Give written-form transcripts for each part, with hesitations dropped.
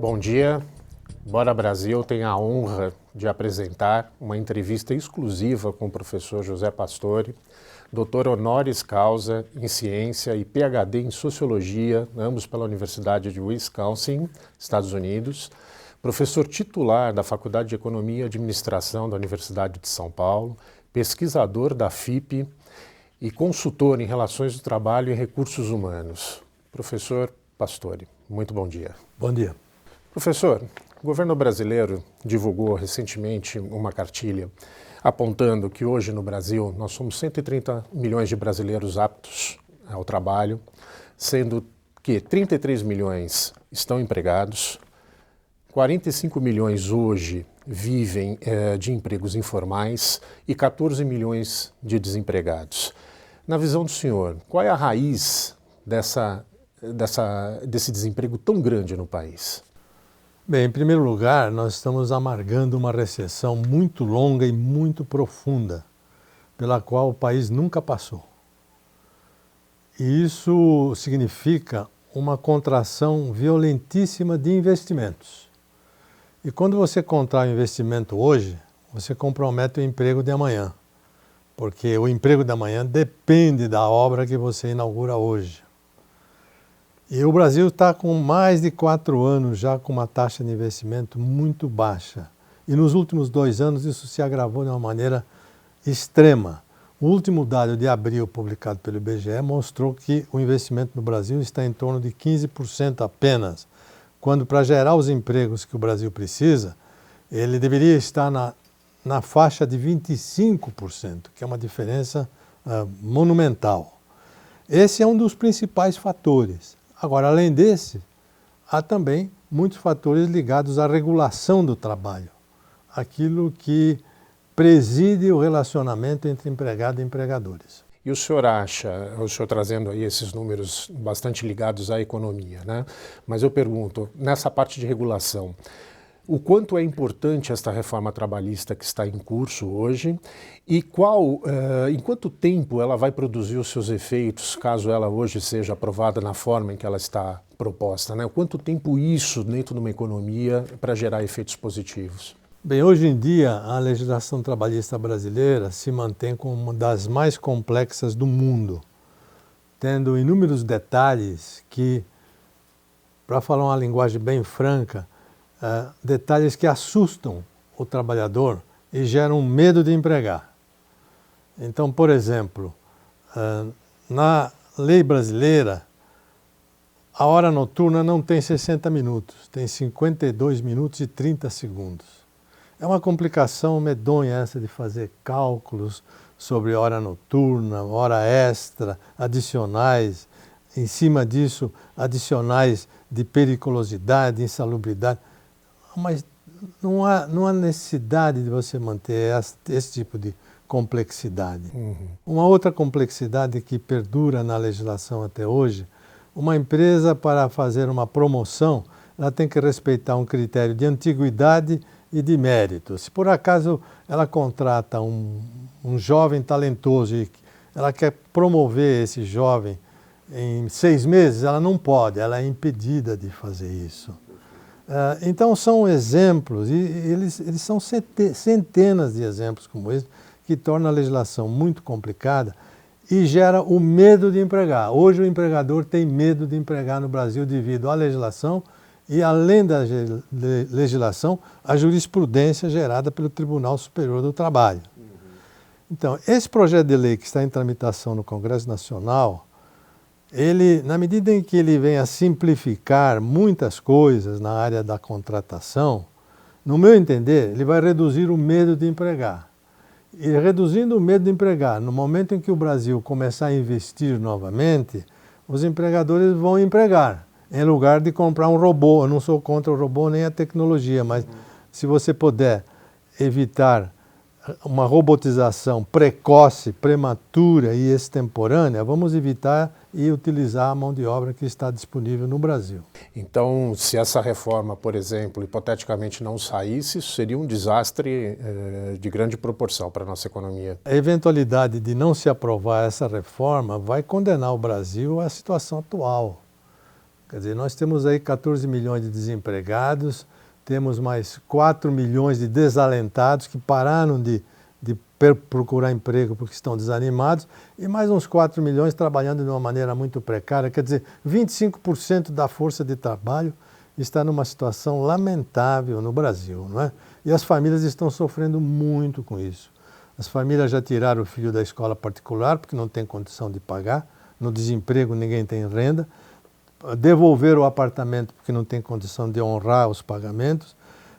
Bom dia. Bora Brasil tem a honra de apresentar uma entrevista exclusiva com o professor José Pastore, doutor honoris causa em ciência e PhD em sociologia, ambos pela Universidade de Wisconsin, Estados Unidos, professor titular da Faculdade de Economia e Administração da Universidade de São Paulo, pesquisador da FIP e consultor em relações do trabalho e recursos humanos. Professor Pastore, muito bom dia. Bom dia. Professor, o governo brasileiro divulgou recentemente uma cartilha apontando que hoje no Brasil nós somos 130 milhões de brasileiros aptos ao trabalho, sendo que 33 milhões estão empregados, 45 milhões hoje vivem de empregos informais e 14 milhões de desempregados. Na visão do senhor, qual é a raiz desse desemprego tão grande no país? Bem, em primeiro lugar, nós estamos amargando uma recessão muito longa e muito profunda, pela qual o país nunca passou. E isso significa uma contração violentíssima de investimentos. E quando você contrai um investimento hoje, você compromete o emprego de amanhã, porque o emprego de amanhã depende da obra que você inaugura hoje. E o Brasil está com mais de 4 anos já com uma taxa de investimento muito baixa. E nos últimos 2 anos isso se agravou de uma maneira extrema. O último dado de abril publicado pelo IBGE mostrou que o investimento no Brasil está em torno de 15% apenas, quando para gerar os empregos que o Brasil precisa, ele deveria estar na faixa de 25%, que é uma diferença monumental. Esse é um dos principais fatores. Agora, além desse, há também muitos fatores ligados à regulação do trabalho, aquilo que preside o relacionamento entre empregado e empregadores. E o senhor acha, o senhor trazendo aí esses números bastante ligados à economia, né? Mas eu pergunto, nessa parte de regulação, o quanto é importante esta reforma trabalhista que está em curso hoje e em quanto tempo ela vai produzir os seus efeitos, caso ela hoje seja aprovada na forma em que ela está proposta, né? Quanto tempo isso dentro de uma economia para gerar efeitos positivos? Bem, hoje em dia a legislação trabalhista brasileira se mantém como uma das mais complexas do mundo, tendo inúmeros detalhes que, para falar uma linguagem bem franca, detalhes que assustam o trabalhador e geram medo de empregar. Então, por exemplo, na lei brasileira, a hora noturna não tem 60 minutos, tem 52 minutos e 30 segundos. É uma complicação medonha essa de fazer cálculos sobre hora noturna, hora extra, adicionais, em cima disso, adicionais de periculosidade, insalubridade. Mas não há necessidade de você manter esse tipo de complexidade. Uma outra complexidade que perdura na legislação até hoje, uma empresa para fazer uma promoção, ela tem que respeitar um critério de antiguidade e de mérito. Se por acaso ela contrata um jovem talentoso e ela quer promover esse jovem em 6 meses, ela não pode, ela é impedida de fazer isso. Então são exemplos, e eles são centenas de exemplos como esse, que tornam a legislação muito complicada e gera o medo de empregar. Hoje o empregador tem medo de empregar no Brasil devido à legislação e, além da legislação, a jurisprudência gerada pelo Tribunal Superior do Trabalho. Então, esse projeto de lei que está em tramitação no Congresso Nacional, ele, na medida em que ele vem a simplificar muitas coisas na área da contratação, no meu entender, ele vai reduzir o medo de empregar. E reduzindo o medo de empregar, no momento em que o Brasil começar a investir novamente, os empregadores vão empregar, em lugar de comprar um robô. Eu não sou contra o robô nem a tecnologia, mas se você puder evitar uma robotização precoce, prematura e extemporânea, vamos evitar e utilizar a mão de obra que está disponível no Brasil. Então, se essa reforma, por exemplo, hipoteticamente não saísse, isso seria um desastre de grande proporção para a nossa economia. A eventualidade de não se aprovar essa reforma vai condenar o Brasil à situação atual. Quer dizer, nós temos aí 14 milhões de desempregados, temos mais 4 milhões de desalentados que pararam de procurar emprego porque estão desanimados e mais uns 4 milhões trabalhando de uma maneira muito precária. Quer dizer, 25% da força de trabalho está numa situação lamentável no Brasil, não é? E as famílias estão sofrendo muito com isso. As famílias já tiraram o filho da escola particular porque não tem condição de pagar, no desemprego ninguém tem renda, devolver o apartamento porque não tem condição de honrar os pagamentos,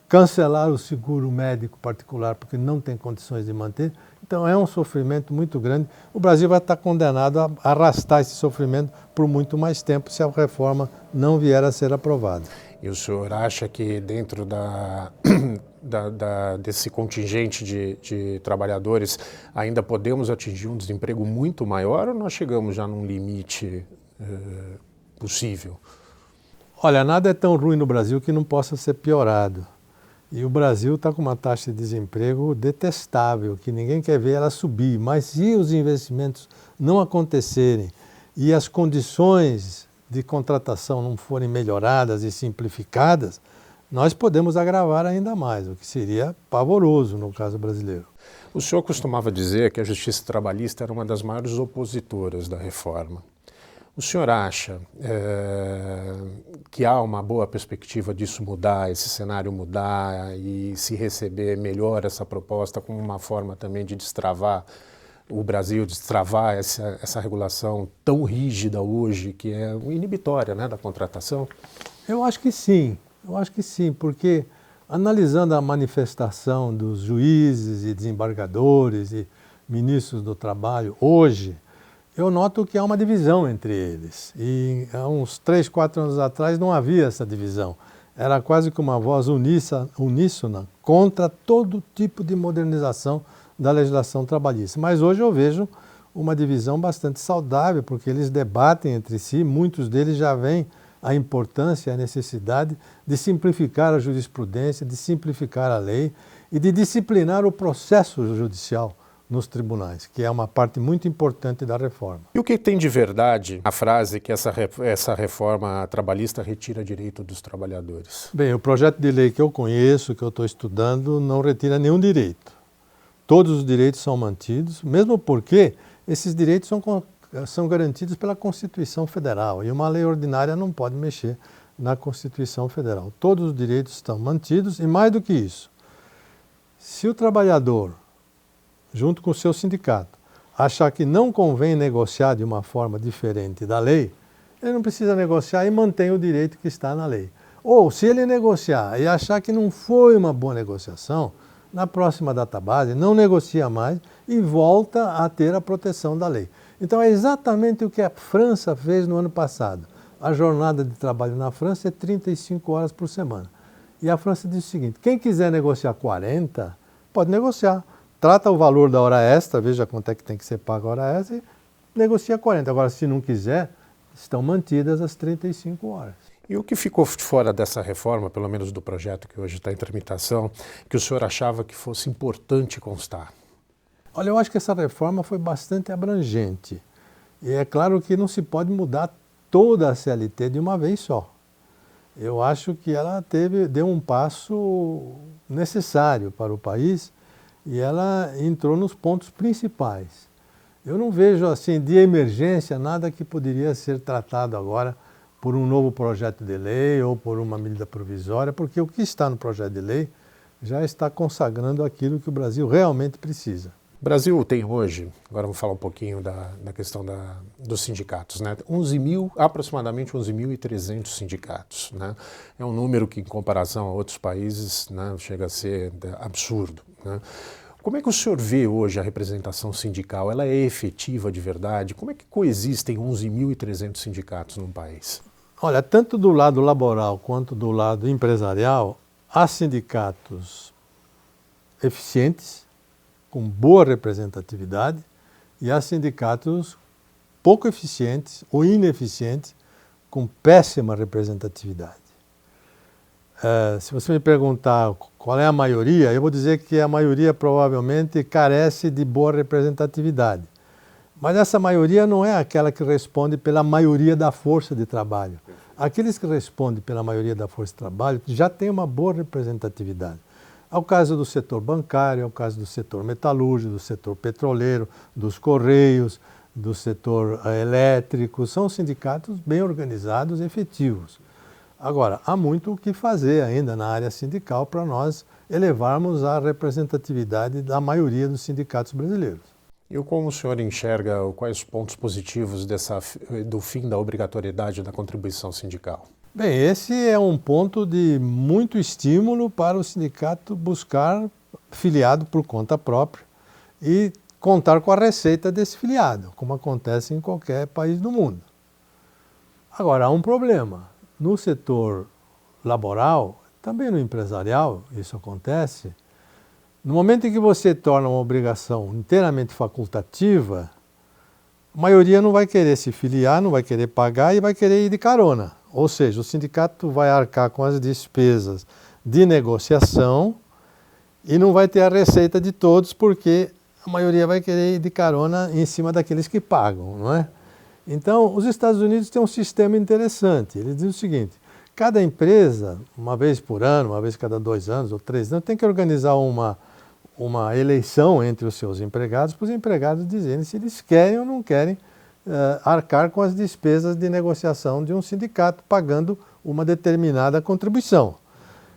cancelar o seguro médico particular porque não tem condições de manter. Então é um sofrimento muito grande. O Brasil vai estar condenado a arrastar esse sofrimento por muito mais tempo se a reforma não vier a ser aprovada. E o senhor acha que dentro desse contingente de trabalhadores ainda podemos atingir um desemprego muito maior ou nós chegamos já num limite possível? Olha, nada é tão ruim no Brasil que não possa ser piorado. E o Brasil está com uma taxa de desemprego detestável, que ninguém quer ver ela subir. Mas se os investimentos não acontecerem e as condições de contratação não forem melhoradas e simplificadas, nós podemos agravar ainda mais, o que seria pavoroso no caso brasileiro. O senhor costumava dizer que a Justiça Trabalhista era uma das maiores opositoras da reforma. O senhor acha que há uma boa perspectiva disso mudar, esse cenário mudar e se receber melhor essa proposta como uma forma também de destravar o Brasil, destravar essa regulação tão rígida hoje, que é inibitória, né, da contratação? Eu acho que sim, porque analisando a manifestação dos juízes e desembargadores e ministros do trabalho hoje, eu noto que há uma divisão entre eles. E há uns 3, 4 anos atrás não havia essa divisão. Era quase que uma voz uníssona contra todo tipo de modernização da legislação trabalhista. Mas hoje eu vejo uma divisão bastante saudável, porque eles debatem entre si, muitos deles já veem a importância e a necessidade de simplificar a jurisprudência, de simplificar a lei e de disciplinar o processo judicial nos tribunais, que é uma parte muito importante da reforma. E o que tem de verdade a frase que essa reforma trabalhista retira direito dos trabalhadores? Bem, o projeto de lei que eu conheço, que eu estou estudando, não retira nenhum direito. Todos os direitos são mantidos, mesmo porque esses direitos são garantidos pela Constituição Federal e uma lei ordinária não pode mexer na Constituição Federal. Todos os direitos estão mantidos e mais do que isso, se o trabalhador junto com o seu sindicato, achar que não convém negociar de uma forma diferente da lei, ele não precisa negociar e mantém o direito que está na lei. Ou, se ele negociar e achar que não foi uma boa negociação, na próxima database não negocia mais e volta a ter a proteção da lei. Então é exatamente o que a França fez no ano passado. A jornada de trabalho na França é 35 horas por semana. E a França diz o seguinte, quem quiser negociar 40, pode negociar. Trata o valor da hora extra, veja quanto é que tem que ser pago a hora extra e negocia 40. Agora, se não quiser, estão mantidas as 35 horas. E o que ficou fora dessa reforma, pelo menos do projeto que hoje está em tramitação, que o senhor achava que fosse importante constar? Olha, eu acho que essa reforma foi bastante abrangente. E é claro que não se pode mudar toda a CLT de uma vez só. Eu acho que ela deu um passo necessário para o país e ela entrou nos pontos principais. Eu não vejo assim de emergência nada que poderia ser tratado agora por um novo projeto de lei ou por uma medida provisória, porque o que está no projeto de lei já está consagrando aquilo que o Brasil realmente precisa. O Brasil tem hoje, agora vamos falar um pouquinho da questão dos sindicatos, né? Aproximadamente 11.300 sindicatos, né? É um número que, em comparação a outros países, né, chega a ser absurdo, né? Como é que o senhor vê hoje a representação sindical? Ela é efetiva de verdade? Como é que coexistem 11.300 sindicatos num país? Olha, tanto do lado laboral quanto do lado empresarial, há sindicatos eficientes, com boa representatividade e há sindicatos pouco eficientes ou ineficientes com péssima representatividade. Se você me perguntar qual é a maioria, eu vou dizer que a maioria provavelmente carece de boa representatividade. Mas essa maioria não é aquela que responde pela maioria da força de trabalho. Aqueles que respondem pela maioria da força de trabalho já têm uma boa representatividade. É o caso do setor bancário, é o caso do setor metalúrgico, do setor petroleiro, dos correios, do setor elétrico. São sindicatos bem organizados e efetivos. Agora, há muito o que fazer ainda na área sindical para nós elevarmos a representatividade da maioria dos sindicatos brasileiros. E como o senhor enxerga quais os pontos positivos do fim da obrigatoriedade da contribuição sindical? Bem, esse é um ponto de muito estímulo para o sindicato buscar filiado por conta própria e contar com a receita desse filiado, como acontece em qualquer país do mundo. Agora, há um problema. No setor laboral, também no empresarial, isso acontece. No momento em que você torna uma obrigação inteiramente facultativa, a maioria não vai querer se filiar, não vai querer pagar e vai querer ir de carona. Ou seja, o sindicato vai arcar com as despesas de negociação e não vai ter a receita de todos porque a maioria vai querer ir de carona em cima daqueles que pagam, não é? Então, os Estados Unidos têm um sistema interessante. Eles dizem o seguinte: cada empresa, uma vez por ano, uma vez cada 2 anos ou 3 anos, tem que organizar uma eleição entre os seus empregados, para os empregados dizerem se eles querem ou não querem arcar com as despesas de negociação de um sindicato, pagando uma determinada contribuição.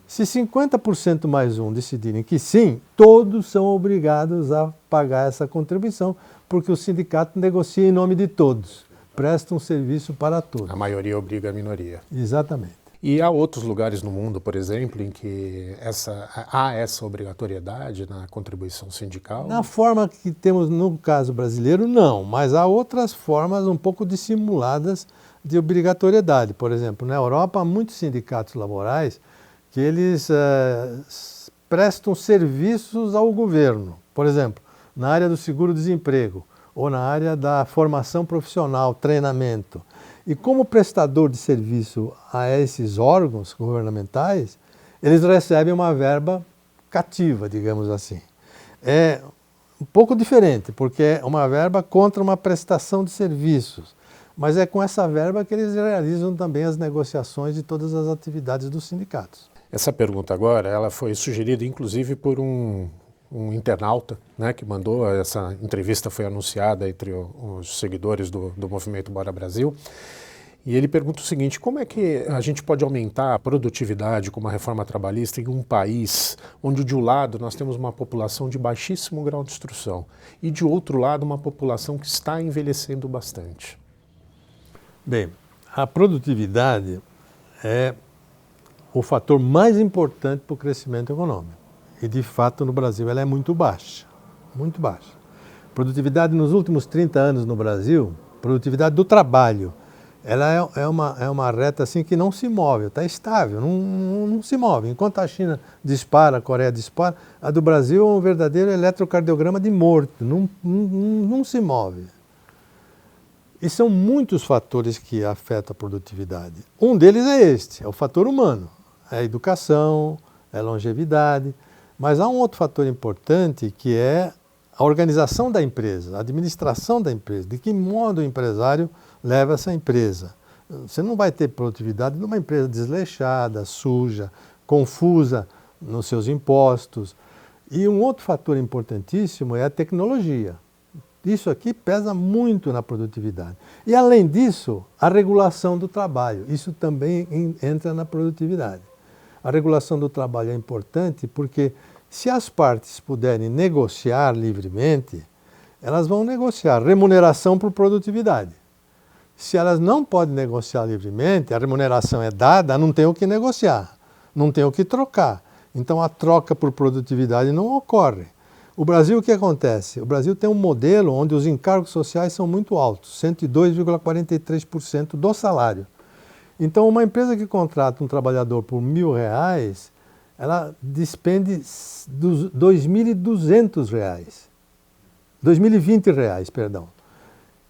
Se 50% mais um decidirem que sim, todos são obrigados a pagar essa contribuição, porque o sindicato negocia em nome de todos. Presta um serviço para todos. A maioria obriga a minoria. Exatamente. E há outros lugares no mundo, por exemplo, em que há essa obrigatoriedade na contribuição sindical? Na forma que temos no caso brasileiro, não, mas há outras formas um pouco dissimuladas de obrigatoriedade. Por exemplo, na Europa há muitos sindicatos laborais que eles prestam serviços ao governo. Por exemplo, na área do seguro-desemprego, ou na área da formação profissional, treinamento. E como prestador de serviço a esses órgãos governamentais, eles recebem uma verba cativa, digamos assim. É um pouco diferente, porque é uma verba contra uma prestação de serviços, mas é com essa verba que eles realizam também as negociações de todas as atividades dos sindicatos. Essa pergunta agora, ela foi sugerida inclusive por um internauta, né, que mandou, essa entrevista foi anunciada entre os seguidores do movimento Bora Brasil, e ele pergunta o seguinte: como é que a gente pode aumentar a produtividade com uma reforma trabalhista em um país onde de um lado nós temos uma população de baixíssimo grau de instrução e de outro lado uma população que está envelhecendo bastante? Bem, a produtividade é o fator mais importante para o crescimento econômico. E, de fato, no Brasil ela é muito baixa, muito baixa. Produtividade nos últimos 30 anos no Brasil, produtividade do trabalho, ela é uma reta assim que não se move, está estável, não se move. Enquanto a China dispara, a Coreia dispara, a do Brasil é um verdadeiro eletrocardiograma de morto, não se move. E são muitos fatores que afetam a produtividade. Um deles é este, é o fator humano, é a educação, é a longevidade. Mas há um outro fator importante que é a organização da empresa, a administração da empresa, de que modo o empresário leva essa empresa. Você não vai ter produtividade numa empresa desleixada, suja, confusa nos seus impostos. E um outro fator importantíssimo é a tecnologia. Isso aqui pesa muito na produtividade. E além disso, a regulação do trabalho. Isso também entra na produtividade. A regulação do trabalho é importante porque se as partes puderem negociar livremente, elas vão negociar remuneração por produtividade. Se elas não podem negociar livremente, a remuneração é dada, não tem o que negociar, não tem o que trocar. Então a troca por produtividade não ocorre. O Brasil, o que acontece? O Brasil tem um modelo onde os encargos sociais são muito altos, 102,43% do salário. Então, uma empresa que contrata um trabalhador por R$1.000, ela despende R$2.200. 2020 reais, perdão.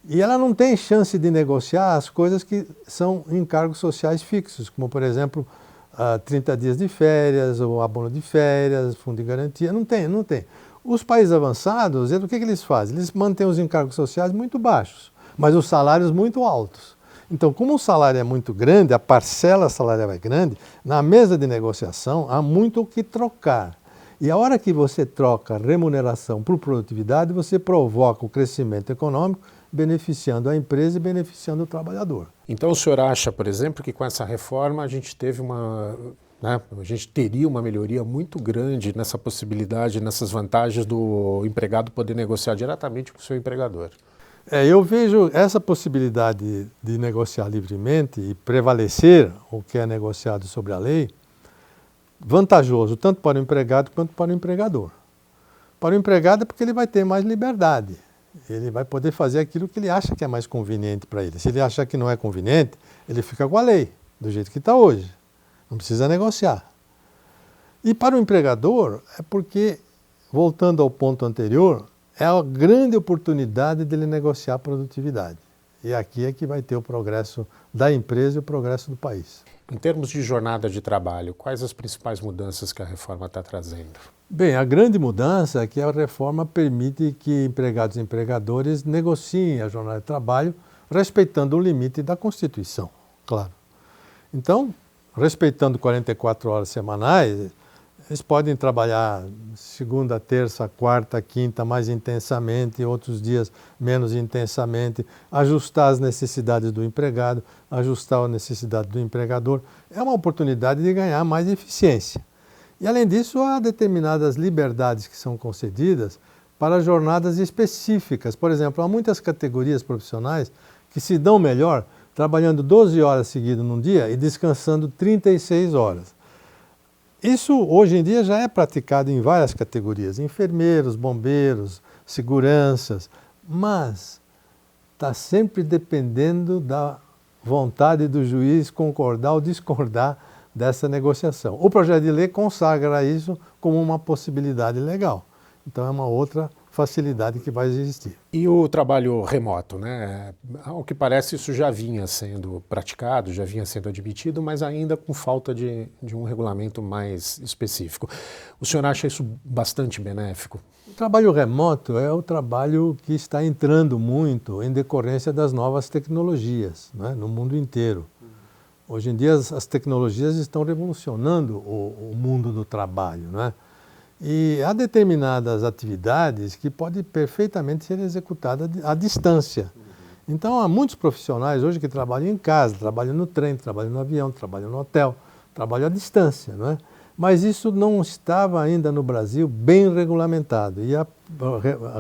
E ela não tem chance de negociar as coisas que são encargos sociais fixos, como, por exemplo, 30 dias de férias, ou abono de férias, fundo de garantia. Não tem, não tem. Os países avançados, o que eles fazem? Eles mantêm os encargos sociais muito baixos, mas os salários muito altos. Então, como o salário é muito grande, a parcela salarial é grande, na mesa de negociação há muito o que trocar. E a hora que você troca remuneração por produtividade, você provoca o crescimento econômico, beneficiando a empresa e beneficiando o trabalhador. Então o senhor acha, por exemplo, que com essa reforma a gente teve a gente teria uma melhoria muito grande nessa possibilidade, nessas vantagens do empregado poder negociar diretamente com o seu empregador? Eu vejo essa possibilidade de negociar livremente e prevalecer o que é negociado sobre a lei vantajoso tanto para o empregado quanto para o empregador. Para o empregado é porque ele vai ter mais liberdade. Ele vai poder fazer aquilo que ele acha que é mais conveniente para ele. Se ele achar que não é conveniente, ele fica com a lei, do jeito que está hoje. Não precisa negociar. E para o empregador, é porque, voltando ao ponto anterior, é a grande oportunidade dele negociar a produtividade. E aqui é que vai ter o progresso da empresa e o progresso do país. Em termos de jornada de trabalho, quais as principais mudanças que a reforma está trazendo? Bem, a grande mudança é que a reforma permite que empregados e empregadores negociem a jornada de trabalho respeitando o limite da Constituição, claro. Então, respeitando 44 horas semanais, eles podem trabalhar segunda, terça, quarta, quinta mais intensamente, outros dias menos intensamente, ajustar as necessidades do empregado, ajustar a necessidade do empregador. É uma oportunidade de ganhar mais eficiência. E, além disso, há determinadas liberdades que são concedidas para jornadas específicas. Por exemplo, há muitas categorias profissionais que se dão melhor trabalhando 12 horas seguidas num dia e descansando 36 horas. Isso, hoje em dia, já é praticado em várias categorias, enfermeiros, bombeiros, seguranças, mas está sempre dependendo da vontade do juiz concordar ou discordar dessa negociação. O projeto de lei consagra isso como uma possibilidade legal. Então é uma outra facilidade que vai existir. E o trabalho remoto, né? Ao que parece isso já vinha sendo praticado, já vinha sendo admitido, mas ainda com falta de um regulamento mais específico. O senhor acha isso bastante benéfico? O trabalho remoto é o trabalho que está entrando muito em decorrência das novas tecnologias, né, no mundo inteiro. Hoje em dia as tecnologias estão revolucionando o mundo do trabalho, né? E há determinadas atividades que podem perfeitamente ser executadas à distância. Então há muitos profissionais hoje que trabalham em casa, trabalham no trem, trabalham no avião, trabalham no hotel, trabalham à distância, não é? Mas isso não estava ainda no Brasil bem regulamentado. E a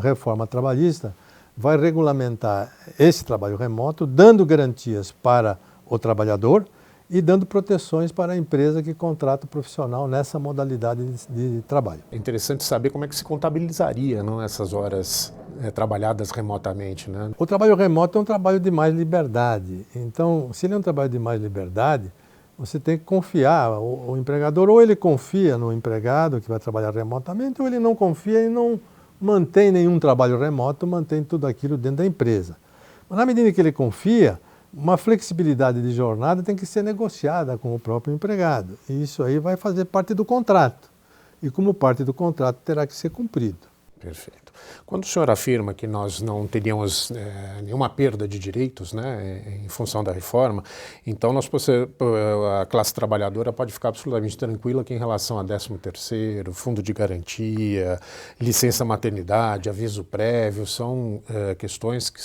reforma trabalhista vai regulamentar esse trabalho remoto, dando garantias para o trabalhador e dando proteções para a empresa que contrata o profissional nessa modalidade de trabalho. É interessante saber como é que se contabilizaria, não, essas horas trabalhadas remotamente, né? O trabalho remoto é um trabalho de mais liberdade. Então, se ele é um trabalho de mais liberdade, você tem que confiar. O empregador, ou ele confia no empregado que vai trabalhar remotamente, ou ele não confia e não mantém nenhum trabalho remoto, mantém tudo aquilo dentro da empresa. Mas na medida que ele confia, uma flexibilidade de jornada tem que ser negociada com o próprio empregado. E isso aí vai fazer parte do contrato. E como parte do contrato terá que ser cumprido. Perfeito. Quando o senhor afirma que nós não teríamos nenhuma perda de direitos, né, em função da reforma, então a classe trabalhadora pode ficar absolutamente tranquila que em relação a 13º, fundo de garantia, licença maternidade, aviso prévio, são questões que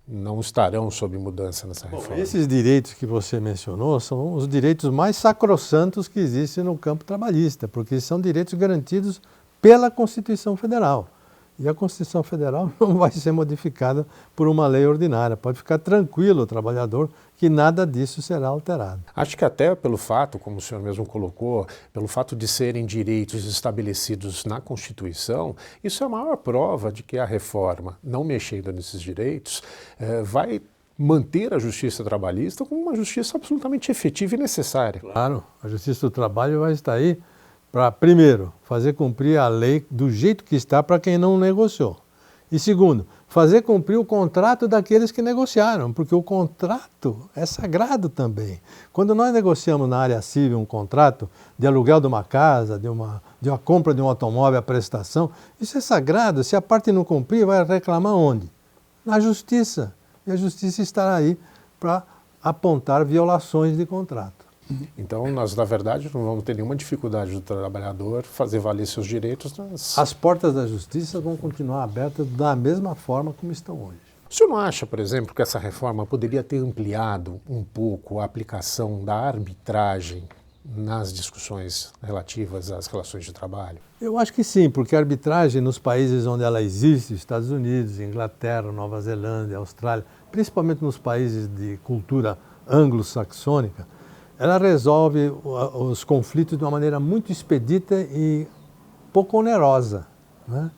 não estarão sob mudança nessa reforma. Esses direitos que você mencionou são os direitos mais sacrossantos que existem no campo trabalhista, porque são direitos garantidos pela Constituição Federal. E a Constituição Federal não vai ser modificada por uma lei ordinária. Pode ficar tranquilo o trabalhador que nada disso será alterado. Acho que até pelo fato, como o senhor mesmo colocou, pelo fato de serem direitos estabelecidos na Constituição, isso é a maior prova de que a reforma, não mexendo nesses direitos, vai manter a justiça trabalhista como uma justiça absolutamente efetiva e necessária. Claro, a Justiça do Trabalho vai estar aí para, primeiro, fazer cumprir a lei do jeito que está para quem não negociou. E segundo, fazer cumprir o contrato daqueles que negociaram, porque o contrato é sagrado também. Quando nós negociamos na área civil um contrato de aluguel de uma casa, de uma compra de um automóvel à prestação, isso é sagrado. Se a parte não cumprir, vai reclamar onde? Na justiça. E a justiça estará aí para apontar violações de contrato. Então, nós, na verdade, não vamos ter nenhuma dificuldade do trabalhador fazer valer seus direitos. As portas da justiça vão continuar abertas da mesma forma como estão hoje. O senhor não acha, por exemplo, que essa reforma poderia ter ampliado um pouco a aplicação da arbitragem nas discussões relativas às relações de trabalho? Eu acho que sim, porque a arbitragem nos países onde ela existe, Estados Unidos, Inglaterra, Nova Zelândia, Austrália, principalmente nos países de cultura anglo-saxônica, ela resolve os conflitos de uma maneira muito expedita e pouco onerosa, né?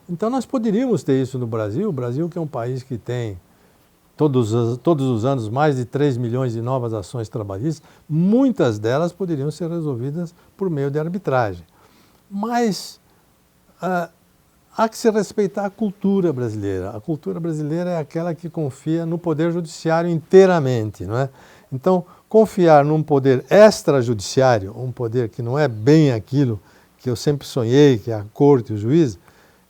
Então nós poderíamos ter isso no Brasil. O Brasil, que é um país que tem todos os anos mais de 3 milhões de novas ações trabalhistas, muitas delas poderiam ser resolvidas por meio de arbitragem. Mas há que se respeitar a cultura brasileira. A cultura brasileira é aquela que confia no poder judiciário inteiramente, não é? Então, confiar num poder extrajudiciário, um poder que não é bem aquilo que eu sempre sonhei, que é a corte e o juiz,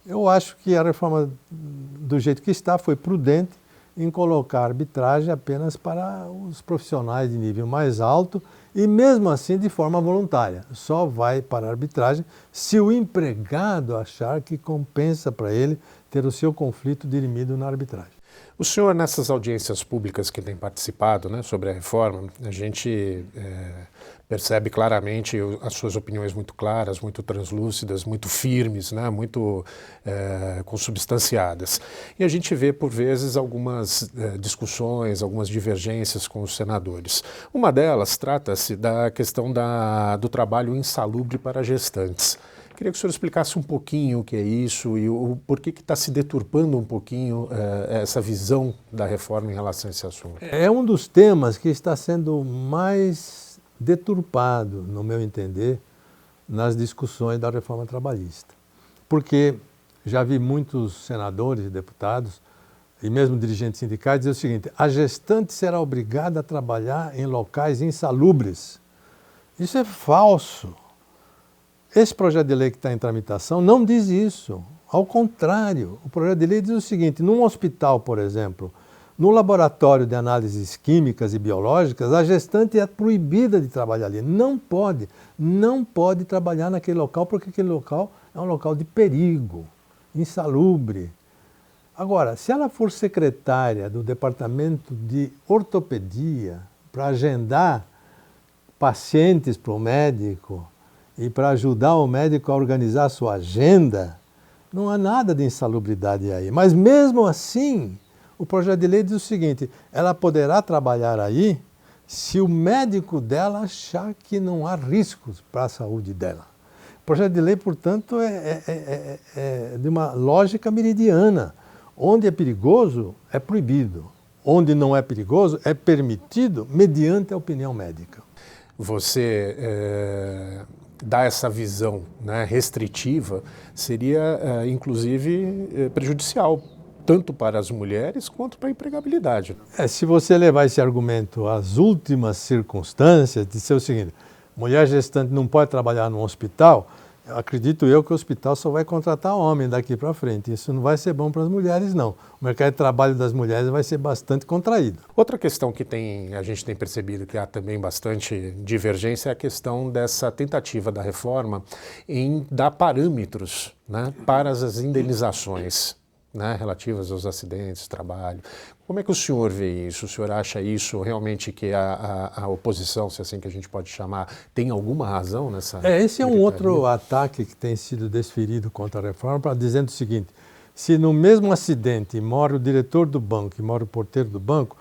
eu acho que a reforma, do jeito que está, foi prudente em colocar a arbitragem apenas para os profissionais de nível mais alto e, mesmo assim, de forma voluntária. Só vai para a arbitragem se o empregado achar que compensa para ele ter o seu conflito dirimido na arbitragem. O senhor, nessas audiências públicas que tem participado, né, sobre a reforma, a gente percebe claramente as suas opiniões muito claras, muito translúcidas, muito firmes, né, muito consubstanciadas. E a gente vê, por vezes, algumas discussões, algumas divergências com os senadores. Uma delas trata-se da questão do trabalho insalubre para gestantes. Queria que o senhor explicasse um pouquinho o que é isso e o porquê que está se deturpando um pouquinho essa visão da reforma em relação a esse assunto. É um dos temas que está sendo mais deturpado, no meu entender, nas discussões da reforma trabalhista. Porque já vi muitos senadores e deputados, e mesmo dirigentes sindicais, dizer o seguinte: a gestante será obrigada a trabalhar em locais insalubres. Isso é falso. Esse projeto de lei que está em tramitação não diz isso. Ao contrário, o projeto de lei diz o seguinte: num hospital, por exemplo, no laboratório de análises químicas e biológicas, a gestante é proibida de trabalhar ali. Não pode trabalhar naquele local, porque aquele local é um local de perigo, insalubre. Agora, se ela for secretária do departamento de ortopedia para agendar pacientes para o médico e para ajudar o médico a organizar a sua agenda, não há nada de insalubridade aí. Mas mesmo assim, o projeto de lei diz o seguinte: ela poderá trabalhar aí se o médico dela achar que não há riscos para a saúde dela. O projeto de lei, portanto, é de uma lógica meridiana. Onde é perigoso, é proibido. Onde não é perigoso, é permitido mediante a opinião médica. Você dar essa visão, né, restritiva seria, inclusive, prejudicial, tanto para as mulheres quanto para a empregabilidade. Se você levar esse argumento às últimas circunstâncias, de ser o seguinte: mulher gestante não pode trabalhar num hospital, acredito eu que o hospital só vai contratar homem daqui para frente. Isso não vai ser bom para as mulheres, não. O mercado de trabalho das mulheres vai ser bastante contraído. Outra questão que a gente tem percebido que há também bastante divergência é a questão dessa tentativa da reforma em dar parâmetros, né, para as indenizações, né, relativas aos acidentes de trabalho. Como é que o senhor vê isso? O senhor acha isso realmente que a oposição, se é assim que a gente pode chamar, tem alguma razão nessa? Esse é um outro ataque que tem sido desferido contra a reforma, dizendo o seguinte: se no mesmo acidente morre o diretor do banco e morre o porteiro do banco,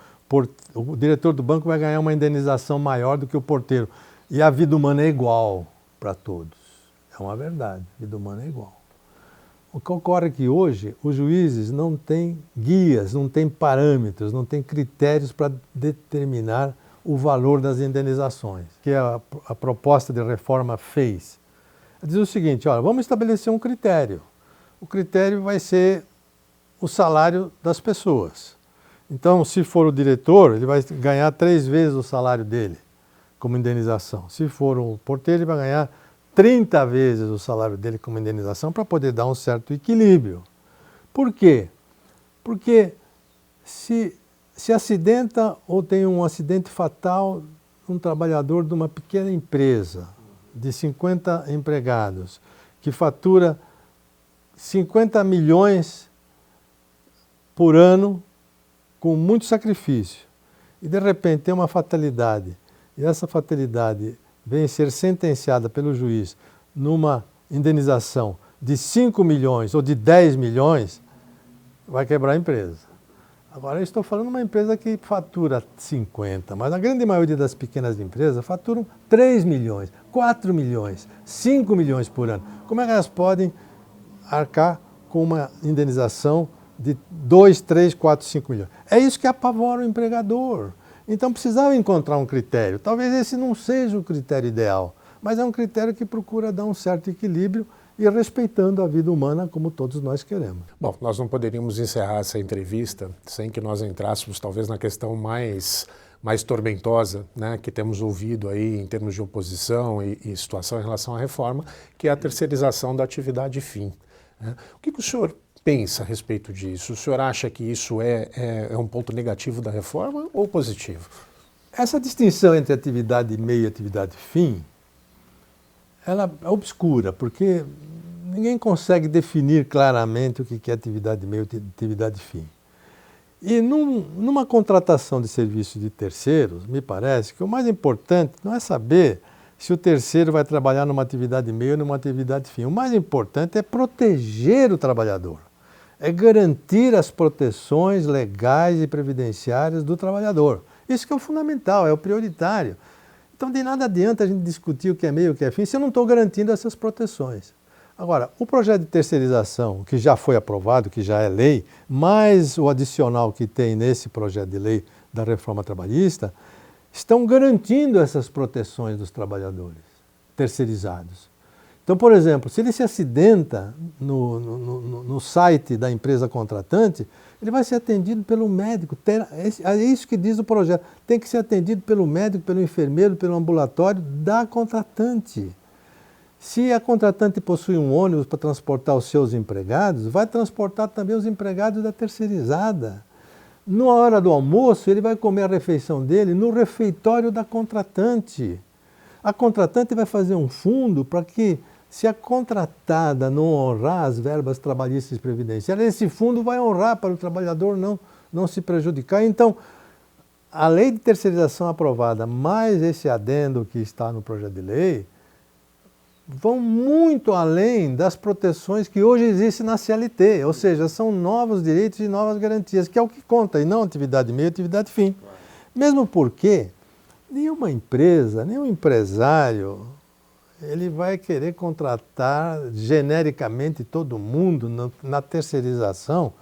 o diretor do banco vai ganhar uma indenização maior do que o porteiro. E a vida humana é igual para todos. É uma verdade, a vida humana é igual. O que ocorre é que hoje os juízes não têm guias, não têm parâmetros, não têm critérios para determinar o valor das indenizações, que a proposta de reforma fez. Diz o seguinte: olha, vamos estabelecer um critério. O critério vai ser o salário das pessoas. Então, se for o diretor, ele vai ganhar 3 vezes o salário dele como indenização. Se for o porteiro, ele vai ganhar 30 vezes o salário dele como indenização para poder dar um certo equilíbrio. Por quê? Porque se acidenta ou tem um acidente fatal um trabalhador de uma pequena empresa de 50 empregados que fatura 50 milhões por ano com muito sacrifício e de repente tem uma fatalidade e essa fatalidade vem ser sentenciada pelo juiz numa indenização de 5 milhões ou de 10 milhões, vai quebrar a empresa. Agora eu estou falando de uma empresa que fatura 50, mas a grande maioria das pequenas empresas faturam 3 milhões, 4 milhões, 5 milhões por ano. Como é que elas podem arcar com uma indenização de 2, 3, 4, 5 milhões? É isso que apavora o empregador. Então precisava encontrar um critério. Talvez esse não seja o critério ideal, mas é um critério que procura dar um certo equilíbrio e respeitando a vida humana como todos nós queremos. Bom, nós não poderíamos encerrar essa entrevista sem que nós entrássemos talvez na questão mais tormentosa, né, que temos ouvido aí em termos de oposição e situação em relação à reforma, que é a terceirização da atividade fim. Né? O que o senhor pensa a respeito disso? O senhor acha que isso é um ponto negativo da reforma ou positivo? Essa distinção entre atividade meio e atividade fim, ela é obscura, porque ninguém consegue definir claramente o que é atividade meio e atividade fim. E numa contratação de serviço de terceiros, me parece que o mais importante não é saber se o terceiro vai trabalhar numa atividade meio ou numa atividade fim. O mais importante é proteger o trabalhador, é garantir as proteções legais e previdenciárias do trabalhador. Isso que é o fundamental, é o prioritário. Então, de nada adianta a gente discutir o que é meio e o que é fim se eu não estou garantindo essas proteções. Agora, o projeto de terceirização, que já foi aprovado, que já é lei, mais o adicional que tem nesse projeto de lei da reforma trabalhista, estão garantindo essas proteções dos trabalhadores terceirizados. Então, por exemplo, se ele se acidenta no site da empresa contratante, ele vai ser atendido pelo médico. É isso que diz o projeto. Tem que ser atendido pelo médico, pelo enfermeiro, pelo ambulatório da contratante. Se a contratante possui um ônibus para transportar os seus empregados, vai transportar também os empregados da terceirizada. Na hora do almoço, ele vai comer a refeição dele no refeitório da contratante. A contratante vai fazer um fundo para que, se a contratada não honrar as verbas trabalhistas e previdenciárias, esse fundo vai honrar para o trabalhador não se prejudicar. Então, a lei de terceirização aprovada, mais esse adendo que está no projeto de lei, vão muito além das proteções que hoje existem na CLT, ou seja, são novos direitos e novas garantias, que é o que conta, e não atividade meio, atividade fim. Mesmo porque nenhuma empresa, nenhum empresário, ele vai querer contratar genericamente todo mundo na terceirização,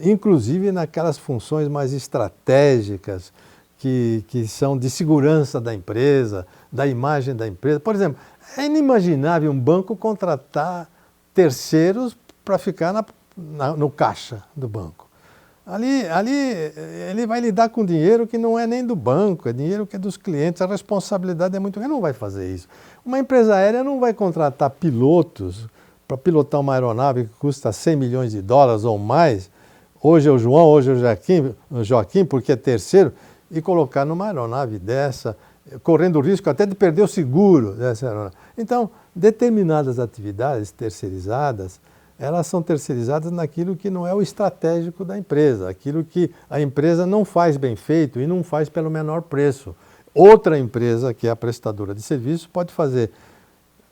inclusive naquelas funções mais estratégicas que são de segurança da empresa, da imagem da empresa. Por exemplo, é inimaginável um banco contratar terceiros para ficar no caixa do banco. Ali ele vai lidar com dinheiro que não é nem do banco, é dinheiro que é dos clientes, a responsabilidade é muito grande, não vai fazer isso. Uma empresa aérea não vai contratar pilotos para pilotar uma aeronave que custa 100 milhões de dólares ou mais, hoje é o João, hoje é o Joaquim, porque é terceiro, e colocar numa aeronave dessa, correndo o risco até de perder o seguro dessa aeronave. Então, determinadas atividades terceirizadas, elas são terceirizadas naquilo que não é o estratégico da empresa, aquilo que a empresa não faz bem feito e não faz pelo menor preço. Outra empresa, que é a prestadora de serviço, pode fazer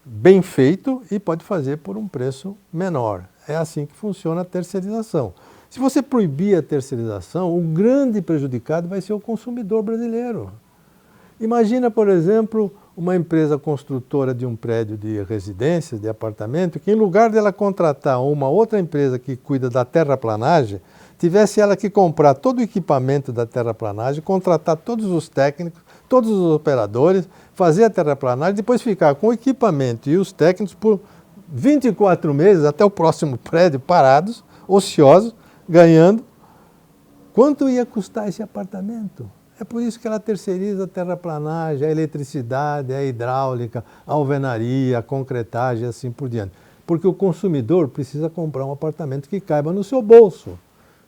bem feito e pode fazer por um preço menor. É assim que funciona a terceirização. Se você proibir a terceirização, o grande prejudicado vai ser o consumidor brasileiro. Imagina, por exemplo, uma empresa construtora de um prédio de residências, de apartamento, que em lugar dela contratar uma outra empresa que cuida da terraplanagem, tivesse ela que comprar todo o equipamento da terraplanagem, contratar todos os técnicos, todos os operadores, fazer a terraplanagem, depois ficar com o equipamento e os técnicos por 24 meses, até o próximo prédio, parados, ociosos, ganhando, quanto ia custar esse apartamento? É por isso que ela terceiriza a terraplanagem, a eletricidade, a hidráulica, a alvenaria, a concretagem e assim por diante. Porque o consumidor precisa comprar um apartamento que caiba no seu bolso.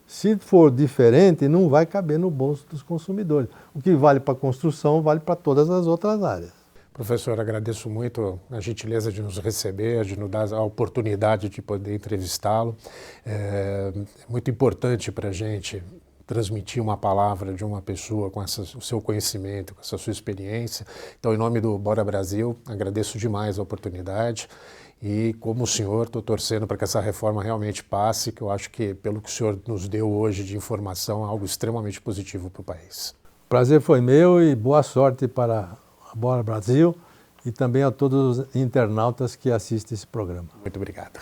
Se for diferente, não vai caber no bolso dos consumidores. O que vale para a construção, vale para todas as outras áreas. Professor, agradeço muito a gentileza de nos receber, de nos dar a oportunidade de poder entrevistá-lo. É muito importante para a gente transmitir uma palavra de uma pessoa com o seu conhecimento, com essa sua experiência. Então, em nome do Bora Brasil, agradeço demais a oportunidade e, como o senhor, estou torcendo para que essa reforma realmente passe, que eu acho que, pelo que o senhor nos deu hoje de informação, é algo extremamente positivo para o país. O prazer foi meu e boa sorte para a Bora Brasil e também a todos os internautas que assistem esse programa. Muito obrigado.